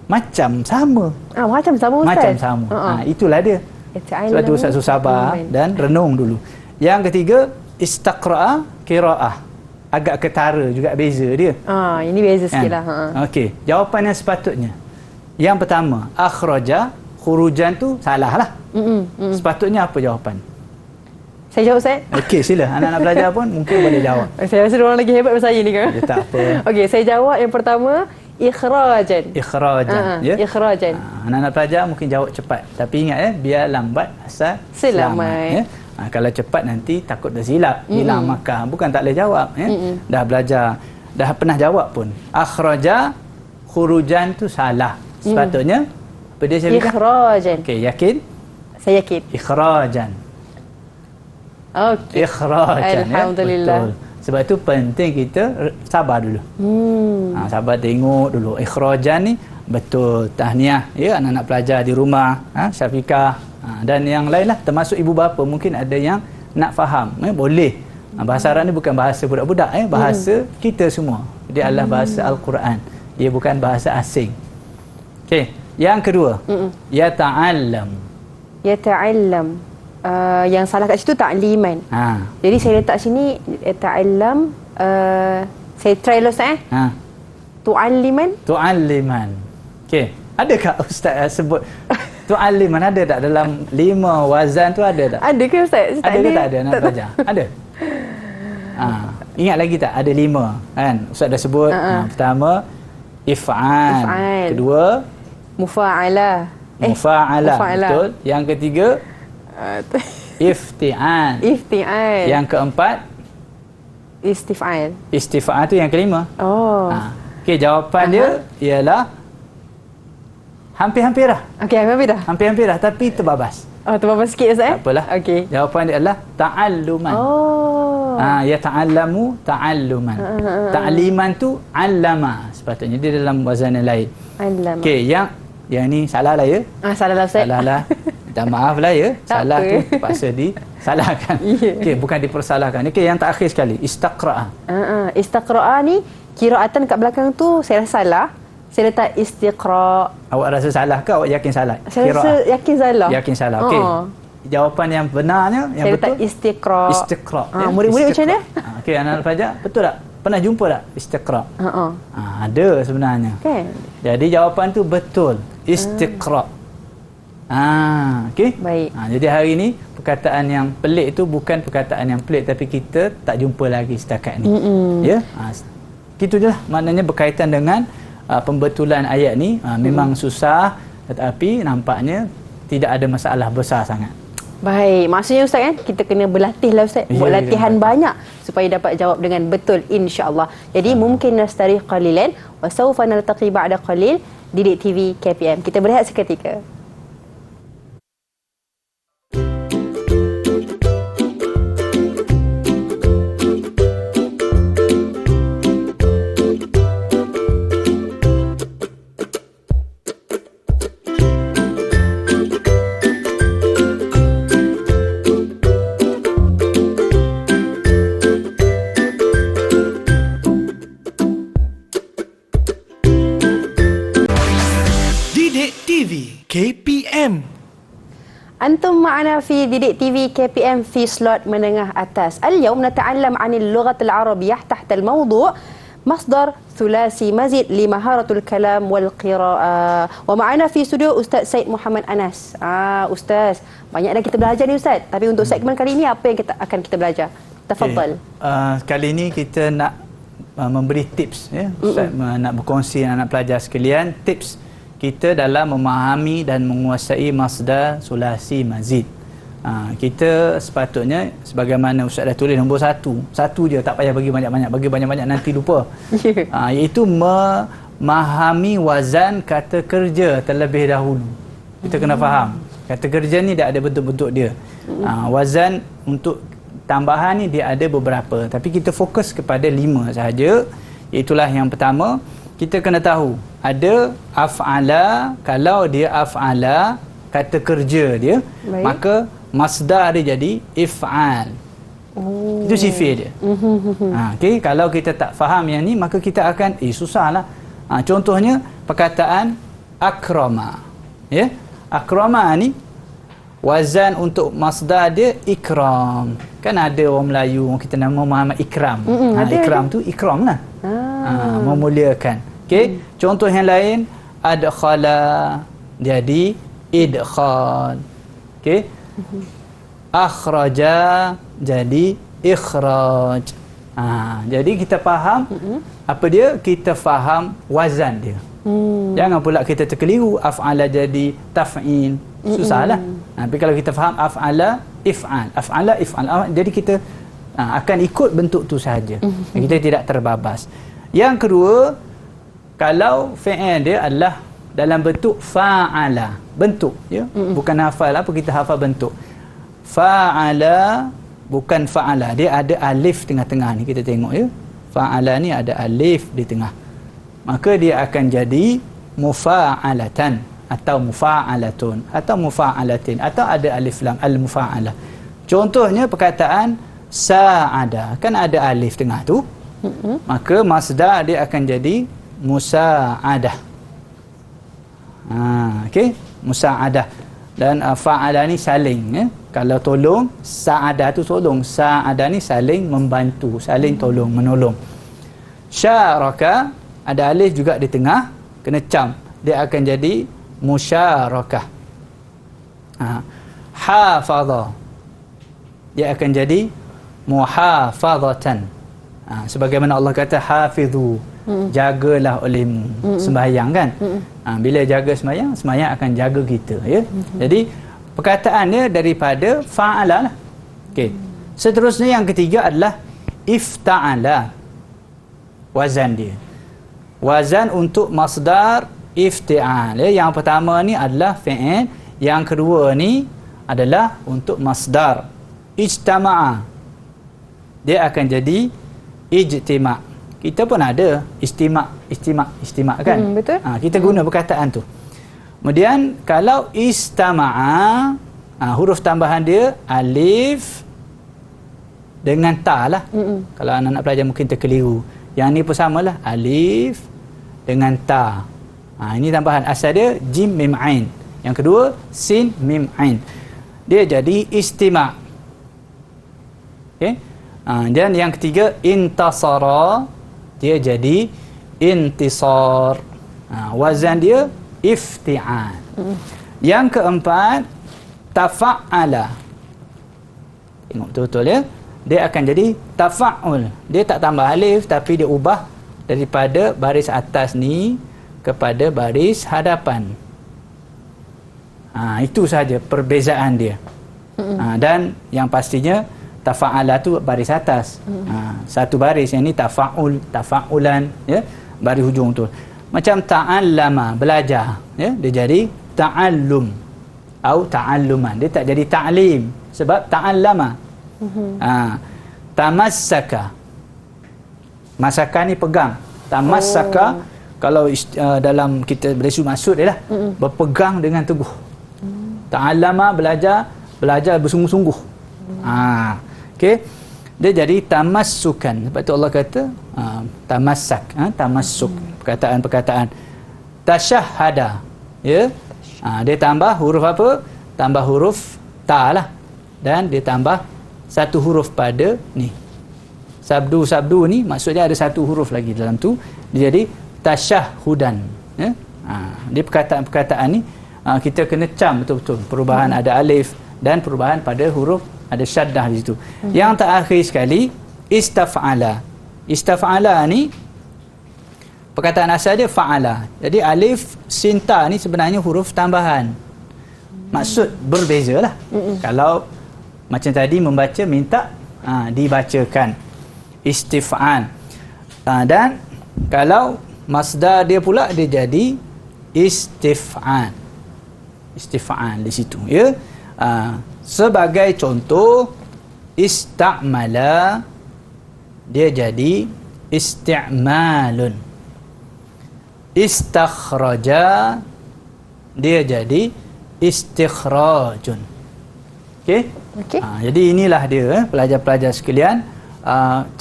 Macam sama. Macam sama Ustaz. Macam sama. Itulah dia. Sebab tu Ustaz sabar dan renung dulu. Yang ketiga, istaqra'a qira'ah. Agak ketara juga beza dia. Ini beza sikitlah. Okey, jawapan yang sepatutnya. Yang pertama, akhraja khurujan tu salah lah. Sepatutnya apa jawapan? Saya jawab Ustaz. Okey, sila. Anak-anak belajar pun mungkin boleh jawab. Saya rasa orang lagi hebat daripada saya ni kan. Ya, tak apa. Okey, saya jawab yang pertama, ikhrajan. Ya. Ikhrajan. Anak-anak pelajar mungkin jawab cepat. Tapi ingat biar lambat asal selamat. Ya. Kalau cepat nanti takut tersilap, hilang markah. Bukan tak boleh jawab ya. Dah belajar, dah pernah jawab pun. Akhraja khurujan tu salah. Sepatutnya apa dia Syafiqah? Ikhrajan. Okey, yakin? Saya yakin. Ikhrajan. Okey. Ikhrajan. Alhamdulillah. Betul. Sebab itu penting kita sabar dulu. Sabar tengok dulu. Ikhrajan ni betul. Tahniah ya anak-anak pelajar di rumah, Syafiqah dan yang lain lah termasuk ibu bapa mungkin ada yang nak faham. Boleh Bahasa Arab ni bukan bahasa budak-budak, bahasa kita semua. Dia adalah bahasa Al-Quran. Dia bukan bahasa asing. Okey, yang kedua, yata'allam. Yata'allam. Yang salah kat situ ta'liman. Jadi saya letak sini yata'allam. Saya try dulu Ustaz Tu'alliman. Tu'alliman. Okey, adakah Ustaz sebut Tu'alliman, ada tak dalam 5 wazan tu, ada tak? Ada ke Ustaz? Ada ke tak ada nak belajar? Ada. Ingat lagi tak? Ada 5 kan? Ustaz dah sebut. Pertama if'al. Kedua mufa'alah. Mufa'alah. Betul. Yang ketiga ifti'al. Ifti'al. Yang keempat istif'al. Istif'al tu yang kelima. Okey, jawapan dia ialah hampir-hampir dah. Okey, hampir dah. Hampir-hampir dah, tapi terbabas. Terbabas sikit Ustaz. Tak apalah. Okey. Jawapan dia adalah ta'alluman. Ya ta'allamu ta'alluman. Ta'liman tu 'allama. Sepatutnya dia dalam wazan yang lain. 'Allama. Okey, yang ni salah lah ya. Salah lah Ustaz. Salah lah. Minta maaf lah ya. Tak salah apa. tu terpaksa disalahkan. Okey, bukan dipersalahkan. Okey, yang terakhir sekali, istaqra'a. Istaqra'a ni qiraatan kat belakang tu saya rasa salah. Saya letak istiqra'. Awak rasa salah ke awak yakin salah? Saya rasa yakin salah. Yakin salah. Okey. Jawapan yang benarnya, yang saya betul, letak istiqra'. Istiqra'. Murid-murid macam mana? Okey, Anak Al-Fajar, betul tak? Pernah jumpa tak istiqra'? Ada sebenarnya. Kan? Jadi jawapan tu betul. Istiqra'. Okey. Baik. Jadi hari ni perkataan yang pelik tu bukan perkataan yang pelik, tapi kita tak jumpa lagi setakat ni. Ya? Gitu je lah. Maknanya berkaitan dengan pembetulan ayat ni memang susah, tetapi nampaknya tidak ada masalah besar sangat. Baik, maksudnya Ustaz kan kita kena berlatih lah Ustaz. Buat latihan banyak supaya dapat jawab dengan betul insya-Allah. Jadi mungkin nastarih qalilan wa sawfa naltaqi ba'da qalil Didik TV KPM. Kita berehat seketika. KPM. Antum ma'ana fi Didik TV KPM fi slot menengah atas. Al-yawm nata'allam 'anil lughat al-arabiyyah tahta al-mawdu' masdar thulasi mazid li maharatul kalam wal qira'ah. Wa ma'ana fi studio Ustaz Said Muhammad Anas. Ustaz, banyak dah kita belajar ni Ustaz. Tapi untuk segmen kali ini apa yang akan kita belajar? Tafadhal. Kali ini kita nak memberi tips ya. Ustaz nak berkongsi dengan anak pelajar sekalian tips kita dalam memahami dan menguasai masdar sulasi mazid. Kita sepatutnya sebagaimana Ustaz dah tulis nombor 1 je, tak payah bagi banyak-banyak, bagi banyak-banyak nanti lupa. Iaitu memahami wazan kata kerja terlebih dahulu. Kita kena faham kata kerja ni dia ada bentuk-bentuk dia. Wazan untuk tambahan ni dia ada beberapa, tapi kita fokus kepada 5 sahaja. Itulah yang pertama, kita kena tahu ada af'ala. Kalau dia af'ala kata kerja dia, maka masdar dia jadi if'al. Itu sifir dia. Okay, kalau kita tak faham yang ni, maka kita akan susahlah. Contohnya perkataan akrama. Ya, akrama ni wazan untuk masdar dia ikram. Kan ada orang Melayu kita nama Muhammad Ikram. Ikram tu ikram lah. Memuliakan. Okey, contoh yang lain adkhala jadi idkhal. Okey. Akhraja jadi ikhraj. Jadi kita faham apa dia? Kita faham wazan dia. Jangan pula kita terkeliru af'ala jadi taf'il. Susahlah. Tapi kalau kita faham af'ala if'al, af'ala if'al, jadi kita akan ikut bentuk tu sahaja. Kita tidak terbabas. Yang kedua, kalau fi'il dia adalah dalam bentuk fa'ala, bentuk ya, bukan hafal apa kita hafal bentuk. Fa'ala bukan fa'ala, dia ada alif tengah-tengah ni, kita tengok ya. Fa'ala ni ada alif di tengah. Maka dia akan jadi mufa'alatan atau mufa'alatun atau mufa'alatin atau ada alif lam al-mufa'alah. Contohnya perkataan sa'ada. Kan ada alif tengah tu. Maka masdar dia akan jadi musa'adah. Okey, musa'adah. Dan fa'ala ni saling, ya. Kalau tolong, sa'adah tu tolong. Sa'adah ni saling membantu, saling tolong, menolong. Syaraka, ada alif juga di tengah, kena cam. Dia akan jadi musyarakah. Hafadha, dia akan jadi muhafazatan. Sebagaimana Allah kata hafizu, jagalah olehmu sembahyang kan. Bila jaga sembahyang, sembahyang akan jaga kita, ya. Jadi perkataannya daripada fa'ala lah. Okey. Seterusnya yang ketiga adalah ifta'ala. Wazan dia. Wazan untuk masdar ifti'al. Yang pertama ni adalah fi'il, yang kedua ni adalah untuk masdar ijtama'a. Dia akan jadi ijtima'. Kita pun ada istimak kan? Betul. Kita guna perkataan tu. Kemudian kalau istama'a, huruf tambahan dia alif dengan ta lah. Kalau anak-anak pelajar mungkin terkeliru. Yang ni pun samalah, alif dengan ta. Ini tambahan. Asal dia jim mim ain. Yang kedua sin mim ain. Dia jadi istima'. Okey. Dan yang ketiga intasara, dia jadi intisar. Wazan dia ifti'al. Yang keempat tafa'ala. Tengok betul-betul ya. Dia akan jadi tafa'ul. Dia tak tambah alif tapi dia ubah daripada baris atas ni kepada baris hadapan. Itu sahaja perbezaan dia. Dan yang pastinya tafa'ala tu baris atas. Satu baris, yang ni tafa'ul, tafa'ulan, ya, baris hujung tu. Macam ta'allama, belajar, ya, dia jadi ta'allum atau ta'alluman. Dia tak jadi ta'lim sebab ta'allama. Tamassaka, masakan ni pegang. Tamassaka, kalau dalam kita maksud dia lah, berpegang dengan teguh. Ta'allama, belajar bersungguh-sungguh. Okey. Dia jadi tamassukan. Sebab tu Allah kata tamassak, tamassuk. Perkataan-perkataan. Tasyahhada, ya. Dia tambah huruf apa? Tambah huruf ta lah. Dan dia tambah satu huruf pada ni. Sabdu ni maksudnya ada satu huruf lagi dalam tu. Dia jadi tasyahhudan, ya. Dia perkataan-perkataan ni kita kena cam betul-betul. Perubahan ada alif dan perubahan pada huruf ada syaddah di situ. Yang terakhir sekali istaf'ala. Istaf'ala ni perkataan asal dia fa'ala. Jadi alif sin ta ni sebenarnya huruf tambahan. Maksud berbezalah. Kalau macam tadi membaca minta dibacakan. Istif'al. Dan kalau masdar dia pula dia jadi istif'al. Istif'al di situ, ya. Sebagai contoh, ista'mala dia jadi isti'malun. Istakhraja dia jadi istikhrajun. Okey? Jadi inilah dia, pelajar-pelajar sekalian,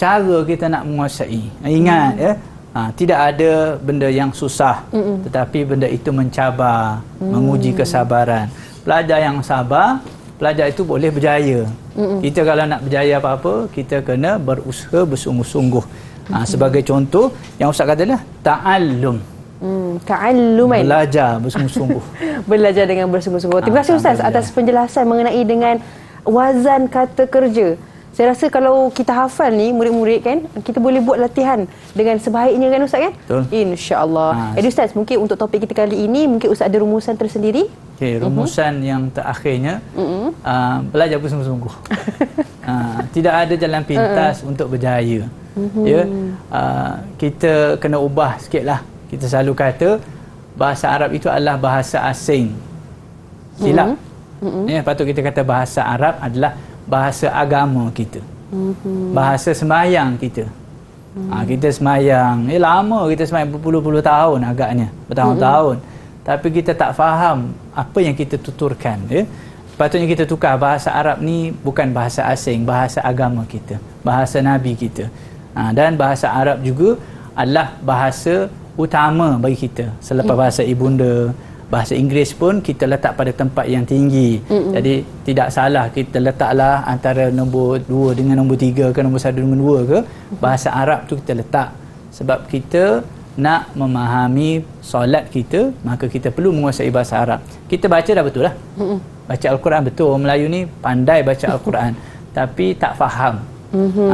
cara kita nak menguasai. Ingat, ya, tidak ada benda yang susah, tetapi benda itu mencabar, menguji kesabaran. Pelajar yang sabar, pelajar itu boleh berjaya. Kita kalau nak berjaya apa-apa, kita kena berusaha bersungguh-sungguh. Sebagai contoh, yang Ustaz kata adalah ta'allum. Ta'alluman. Belajar bersungguh-sungguh. Belajar dengan bersungguh-sungguh. Terima kasih Ustaz atas penjelasan mengenai dengan wazan kata kerja. Saya rasa kalau kita hafal ni, murid-murid kan, kita boleh buat latihan dengan sebaiknya kan Ustaz kan? Betul. InsyaAllah. Jadi Ustaz, mungkin untuk topik kita kali ini, mungkin Ustaz ada rumusan tersendiri? Okey, rumusan yang terakhirnya, belajar bersungguh-sungguh. Tidak ada jalan pintas untuk berjaya. Ya, kita kena ubah sikitlah. Kita selalu kata bahasa Arab itu adalah bahasa asing. Silap. Ya, patut kita kata bahasa Arab adalah bahasa agama kita. Bahasa sembahyang kita. Kita sembahyang, lama kita sembahyang berpuluh-puluh tahun agaknya, bertahun-tahun. Tapi kita tak faham apa yang kita tuturkan, ya. Patutnya kita tukar bahasa Arab ni bukan bahasa asing, bahasa agama kita, bahasa Nabi kita. Dan bahasa Arab juga adalah bahasa utama bagi kita. Selepas bahasa ibunda, bahasa Inggeris pun kita letak pada tempat yang tinggi. Jadi tidak salah kita letaklah antara nombor 2 dengan nombor 3 ke, nombor 1 dengan 2 ke. Bahasa Arab tu kita letak. Sebab kita nak memahami solat kita, maka kita perlu menguasai bahasa Arab. Kita baca dah betul lah. Baca Al-Quran betul. Orang Melayu ni pandai baca Al-Quran tapi tak faham.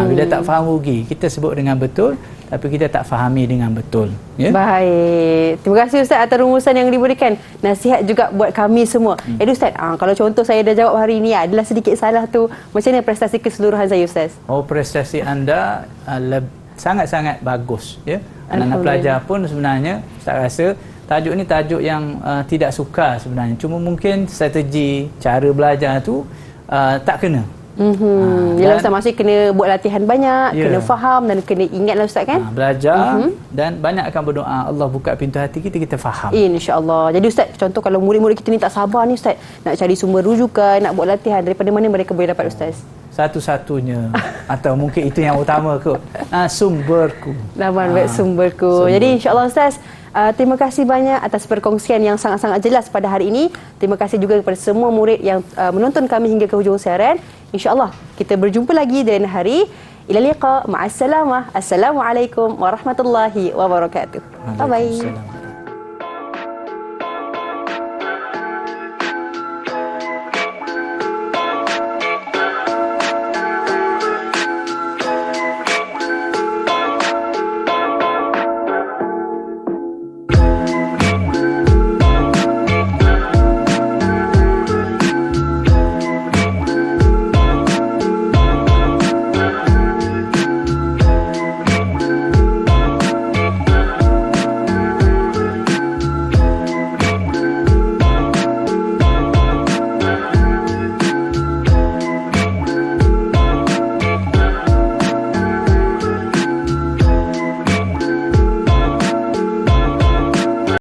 Bila tak faham rugi. Kita sebut dengan betul tapi kita tak fahami dengan betul. Ya? Baik. Terima kasih Ustaz atas rumusan yang diberikan. Nasihat juga buat kami semua. Jadi Ustaz, kalau contoh saya dah jawab hari ini adalah sedikit salah tu, macam mana prestasi keseluruhan saya Ustaz? Prestasi anda sangat-sangat bagus. Ya? Anak-anak pelajar pun sebenarnya saya rasa tajuk ni tajuk yang tidak sukar sebenarnya. Cuma mungkin strategi cara belajar tu tak kena. Yelah Ustaz, masih kena buat latihan banyak, kena faham dan kena ingatlah Ustaz kan? Belajar dan banyak akan berdoa Allah buka pintu hati kita, kita faham. InsyaAllah. Jadi Ustaz, contoh kalau murid-murid kita ni tak sabar ni Ustaz, nak cari sumber rujukan, nak buat latihan, daripada mana mereka boleh dapat Ustaz? Satu-satunya atau mungkin itu yang utama kot, sumberku. Laman web sumberku. Jadi insyaAllah Ustaz, terima kasih banyak atas perkongsian yang sangat-sangat jelas pada hari ini. Terima kasih juga kepada semua murid yang menonton kami hingga ke hujung siaran. InsyaAllah kita berjumpa lagi di lain hari. Ila liqa, ma'assalamah. Assalamualaikum warahmatullahi wabarakatuh. Bye-bye.